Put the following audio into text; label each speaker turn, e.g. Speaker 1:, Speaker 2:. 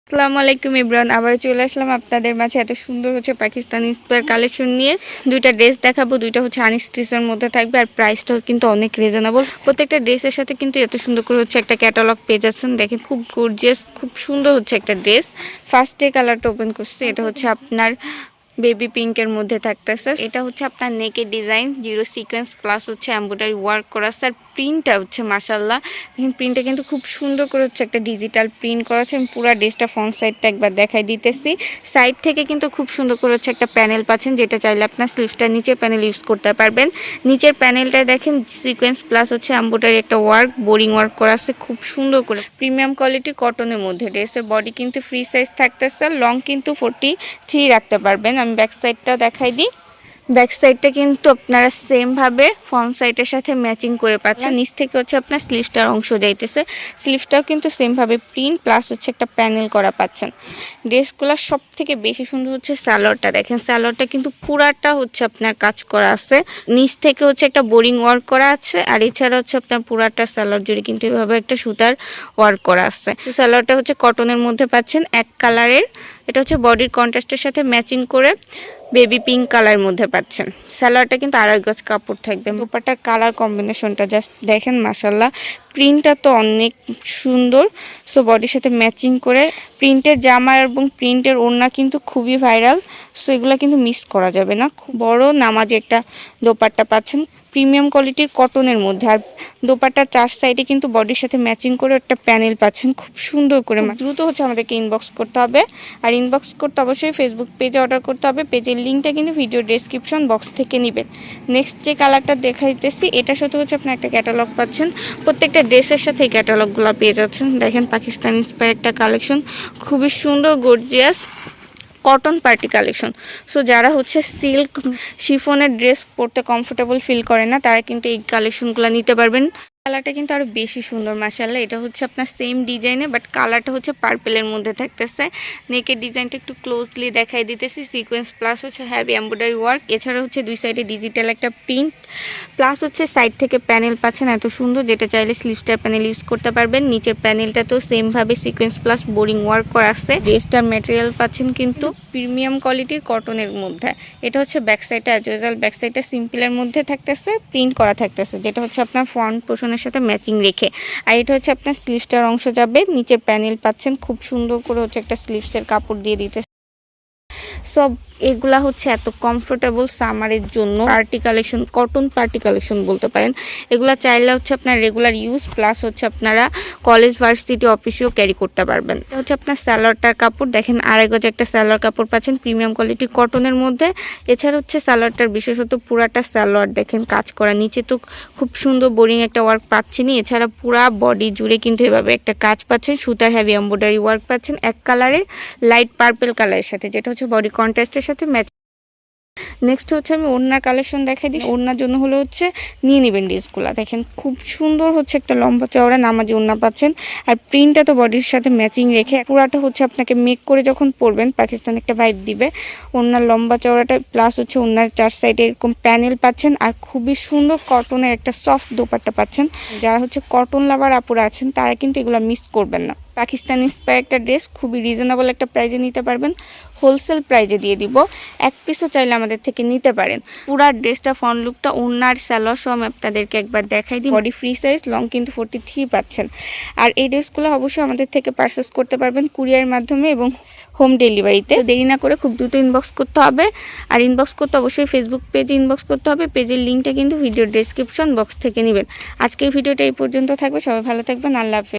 Speaker 1: আসসালামু আলাইকুম ইব্রান, আবার চলে আসলাম আপনাদের মাঝে এত সুন্দর পাকিস্তানি ইন্সপায়ার কালেকশন নিয়ে। দুইটা ড্রেস দেখাবো, দুইটা আনস্টিচের মধ্যে থাকবে আর প্রাইসটাও কিন্তু অনেক রিজনেবল। প্রত্যেকটা ড্রেসের সাথে কিন্তু এত সুন্দর করে একটা ক্যাটালগ পেয়ে যাচ্ছেন। দেখেন খুব গর্জিয়াস, খুব সুন্দর একটা ড্রেস। ফার্স্টে কালারটা ওপেন করছে, এটা আপনার বেবি পিঙ্কের মধ্যে থাকতেছে। এটা আপনার নেকের design, zero sequence plus embroidery work করা আছে। আর প্রিন্টটা মাশাআল্লাহ, দেখেন প্রিন্টটা কিন্তু খুব সুন্দর করে একটা ডিজিটাল প্রিন্ট করা আছে। আমি পুরো ড্রেসটা ফ্রন্ট সাইডটা একবার দেখাই দিতেছি। সাইড থেকে কিন্তু খুব সুন্দর করে একটা প্যানেল পাচ্ছেন, যেটা চাইলে আপনার স্লিভসটা নিচে প্যানেল ইউজ করতে পারবেন। নিচের প্যানেলটায় দেখেন সিকোয়েন্স প্লাস এমব্রয়ডারি একটা ওয়ার্ক, বোরিং ওয়ার্ক করা আছে খুব সুন্দর করে। প্রিমিয়াম কোয়ালিটি কটনের মধ্যে। ড্রেসের বডি কিন্তু ফ্রি সাইজ থাকতেছে, লং কিন্তু 43 রাখতে পারবেন। আমি ব্যাক সাইডটা দেখাই দিই। ব্যাক সাইডটা কিন্তু আপনারা সেম ভাবে ফ্রন্ট সাইডের সাথে ম্যাচিং করে পাচ্ছেন। নিচ থেকে আপনার স্লিভসটার অংশ যাইতেছে, স্লিভসটাও কিন্তু সেম ভাবে প্রিন্ট প্লাস একটা প্যানেল করা পাচ্ছেন। ড্রেসগুলো সব থেকে বেশি সুন্দর সালোয়ারটা। দেখেন সালোয়ারটা কিন্তু পুরাটা আপনার কাজ করা আছে, নিচ থেকে একটা বোরিং ওয়ার্ক করা আছে। আর এছাড়া আপনার পুরাটা সালোয়ার জুড়ে কিন্তু এভাবে একটা সুতার ওয়ার্ক করা আছে। সালোয়ারটা কটনের মধ্যে পাচ্ছেন, এক কালারের। এটা বডির কন্ট্রাস্টের সাথে ম্যাচিং করে বেবি পিঙ্ক কালারের মধ্যে পাচ্ছেন। সালোয়ারটা কিন্তু আড়াই গজ কাপড় থাকবে। দুপাট্টার কালার কম্বিনেশনটা জাস্ট দেখেন মাশাআল্লাহ, প্রিন্টটা তো অনেক সুন্দর। সো বডির সাথে ম্যাচিং করে প্রিন্টের জামা এবং প্রিন্টের ওড়না কিন্তু খুবই ভাইরাল। সো এগুলো কিন্তু মিস করা যাবে না। খুব বড় নামাজে একটা দোপাট্টা পাচ্ছেন, প্রিমিয়াম কোয়ালিটির কটনের মধ্যে। আর দোপাট্টার চার সাইডে কিন্তু বডির সাথে ম্যাচিং করে একটা প্যানেল পাচ্ছেন খুব সুন্দর করে। দ্রুত আমাদেরকে ইনবক্স করতে হবে। আর ইনবক্স করতে অবশ্যই ফেসবুক পেজে অর্ডার করতে হবে। পেজের লিঙ্কটা কিন্তু ভিডিও ডেসক্রিপশন বক্স থেকে নেবেন। নেক্সট যে কালারটা দেখাইতেছি, এটার সাথে আপনার একটা ক্যাটালগ পাচ্ছেন। প্রত্যেকটা ড্রেসের সাথে এই ক্যাটালগুলো পেয়ে যাচ্ছেন। দেখেন পাকিস্তান ইন্সপায়ার একটা কালেকশন, খুবই সুন্দর gorgeous cotton party collection. So যারা সিল্ক শিফনের ড্রেস পরতে কমফোর্টেবল ফিল করে না, তারা কিন্তু এই কালেকশনগুলো নিতে পারবেন। কালারটা কিন্তু আরো বেশি সুন্দর মাশাআল্লাহ। এটা আপনার সেম ডিজাইনে, বাট কালারটা পার্পেলের মধ্যে থাকতেছে। নেকের ডিজাইনটা একটু ক্লোজলি দেখাই দিতেছি। Sequence plus heavy embroidery work. এছাড়া দুই সাইডে ডিজিটাল একটা প্রিন্ট প্লাস সাইড থেকে প্যানেল পাচ্ছেন এত সুন্দর, যেটা চাইলে স্লিভসটার প্যানেল ইউজ করতে পারবেন। নিচের প্যানেলটা তো সেম ভাবে সিকোয়েন্স প্লাস বোরিং ওয়ার্ক করা আছে। ড্রেসটার ম্যাটেরিয়াল পাচ্ছেন কিন্তু প্রিমিয়াম কোয়ালিটির কটনের মধ্যে। এটা ব্যাক সাইডটা অ্যাজ ইউজুয়াল ব্যাক সাইডটা সিম্পলের মধ্যে থাকতেছে, প্রিন্ট করা থাকতেছে, যেটা আপনার ফ্রন্ট পোর্শনের সাথে ম্যাচিং রেখে। আর এটা আপনার স্লিভসটার অংশ যাবে। নিচের প্যানেল পাচ্ছেন খুব সুন্দর করে একটা স্লিভসের কাপড় দিয়ে দিতে। সব এগুলা এত কমফোর্টেবল সামারের জন্য party collection, cotton party collection বলতে পারেন। এগুলা চাইলে আপনার রেগুলার ইউজ প্লাস আপনারা কলেজ ভার্সিটি অফিসেও ক্যারি করতে পারবেন। এটা আপনার সালোয়ারটার কাপড়। দেখেন আড়াই গজ একটা সালোয়ার কাপড় পাচ্ছেন প্রিমিয়াম কোয়ালিটি কটনের মধ্যে। এছাড়া সালোয়ারটার বিশেষত পুরাটা সালোয়ার দেখেন কাজ করা, নিচে তো খুব সুন্দর বোরিং একটা ওয়ার্ক পাচ্ছেনই। এছাড়া পুরা বডি জুড়ে কিন্তু এভাবে একটা কাজ পাচ্ছেন, সুতার হেভি এমব্রয়ডারি ওয়ার্ক পাচ্ছেন এক কালারে লাইট পার্পল কালারের সাথে, যেটা বডি কন্ট্রাস্টের সাথে ম্যাচ। নেক্সট আমি ওড়নার কালেকশন দেখাই দিই। ওড়নার জন্য নিয়ে নেবেন ড্রেসগুলো। দেখেন খুব সুন্দর একটা লম্বা চওড়া নামাজি ওড়না পাচ্ছেন। আর প্রিন্টটা তো বডির সাথে ম্যাচিং রেখে পুরাটা আপনাকে মেক করে যখন পরবেন পাকিস্তান একটা ভাইব দিবে। ওড়নার লম্বা চওড়াটা প্লাস ওড়নার চার সাইডে এরকম প্যানেল পাচ্ছেন। আর খুবই সুন্দর কটনের একটা সফট দোপাট্টা পাচ্ছেন। যারা কটন লাভার আপুরা আছেন, তারা কিন্তু এগুলো মিস করবেন না। পাকিস্তান ইন্সপায়ার একটা ড্রেস খুবই রিজনেবল একটা প্রাইজে নিতে পারবেন। হোলসেল প্রাইজে দিয়ে দিব, এক পিসও চাইলে আমাদের থেকে নিতে পারেন। পুরা ড্রেসটা ফ্রন্ট লুকটা ওড়নার সালোয়ার সহ আমি আপনাদেরকে একবার দেখাই দিই। বডি ফ্রি সাইজ, লং কিন্তু 43 পাচ্ছেন। আর এই ড্রেসগুলো অবশ্যই আমাদের থেকে পারচেস করতে পারবেন কুরিয়ারের মাধ্যমে এবং হোম ডেলিভারিতে। দেরি না করে খুব দ্রুত ইনবক্স করতে হবে। আর ইনবক্স করতে অবশ্যই ফেসবুক পেজে ইনবক্স করতে হবে। পেজের লিঙ্কটা কিন্তু ভিডিও ডেসক্রিপশন বক্স থেকে নেবেন। আজকের ভিডিওটা এই পর্যন্ত থাকবে। সবাই ভালো থাকবেন। আল্লাহ হাফেজ।